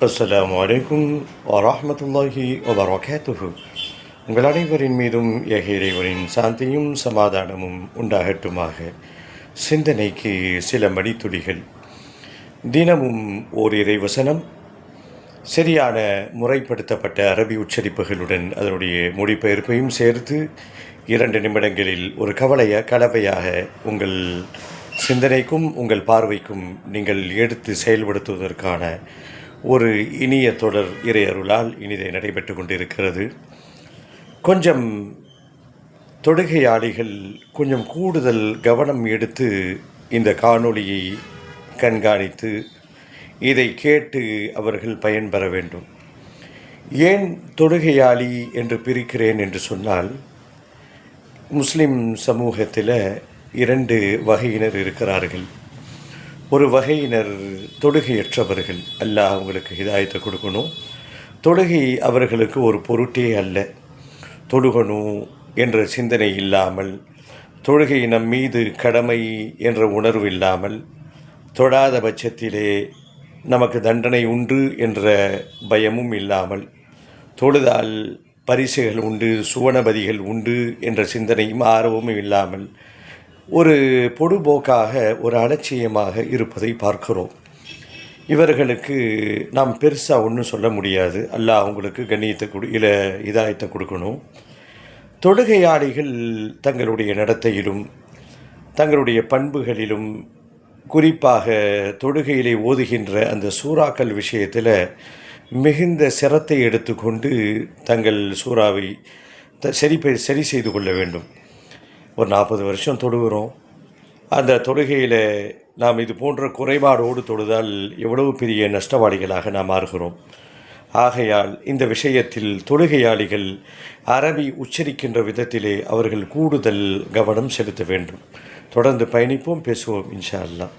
அஸ்ஸலாமு அலைக்கும் வரஹ்மத்துல்லாஹி வபரகாத்துஹு. உங்கள் அனைவரின் மீதும் இறைவனின் சாந்தியும் சமாதானமும் உண்டாகட்டுமாக. சிந்தனைக்கு சில மணித்துளிகள். தினமும் ஓர் இறைவசனம், சரியான முறைப்படுத்தப்பட்ட அரபி உச்சரிப்புகளுடன் அதனுடைய மொழிபெயர்ப்பையும் சேர்த்து 2 நிமிடங்களில் ஒரு கலவையாக உங்கள் சிந்தனைக்கும் உங்கள் பார்வைக்கும் நீங்கள் எடுத்து செயல்படுத்துவதற்கான ஒரு இனிய தொடர் இறையருளால் இனிதை நடைபெற்று கொண்டிருக்கிறது. கொஞ்சம் தொடுகையாளிகள் கொஞ்சம் கூடுதல் கவனம் எடுத்து இந்த காணொளியை கண்காணித்து இதை கேட்டு அவர்கள் பயன்பெற வேண்டும். ஏன் தொடுகையாளி என்று பிரிக்கிறேன் என்று சொன்னால், முஸ்லிம் சமூகத்தில் 2 வகையினர் இருக்கிறார்கள். ஒரு வகையினர் தொடுகையற்றவர்கள். அல்லாஹ் அவங்களுக்கு ஹிதாயத்தை கொடுக்கணும். தொடுகை அவர்களுக்கு ஒரு பொருட்டே அல்ல. தொழுகணும் என்ற சிந்தனை இல்லாமல், தொழுகை நம் மீது கடமை என்ற உணர்வு இல்லாமல், தொழாத பட்சத்திலே நமக்கு தண்டனை உண்டு என்ற பயமும் இல்லாமல், தொழுதால் பரிசுகள் உண்டு, சுவனபதிகள் உண்டு என்ற சிந்தனையும் ஆர்வமும் இல்லாமல், ஒரு பொடுபோக்காக ஒரு அலட்சியமாக இருப்பதை பார்க்கிறோம். இவர்களுக்கு நாம் பெருசாக ஒன்றும் சொல்ல முடியாது. அல்லாஹ் அவங்களுக்கு கண்ணியத்தை இதாயத்தை கொடுக்கணும். தொடுகையாளிகள் தங்களுடைய நடத்தையிலும் தங்களுடைய பண்புகளிலும், குறிப்பாக தொடுகையிலே ஓதுகின்ற அந்த சூறாக்கள் விஷயத்தில் மிகுந்த சிரத்தை எடுத்துக்கொண்டு தங்கள் சூறாவை சரி செய்து கொள்ள வேண்டும். ஒரு 40 வருஷம் தொழுகிறோம். அந்த தொழுகையில் நாம் இது போன்ற குறைபாடோடு தொழுதால் எவ்வளவு பெரிய நஷ்டவாளிகளாக நாம் மாறுகிறோம். ஆகையால் இந்த விஷயத்தில் தொழுகையாளிகள் அரபி உச்சரிக்கின்ற விதத்திலே அவர்கள் கூடுதல் கவனம் செலுத்த வேண்டும். தொடர்ந்து பயணிப்போம், பேசுவோம் இன்ஷா அல்லாஹ்.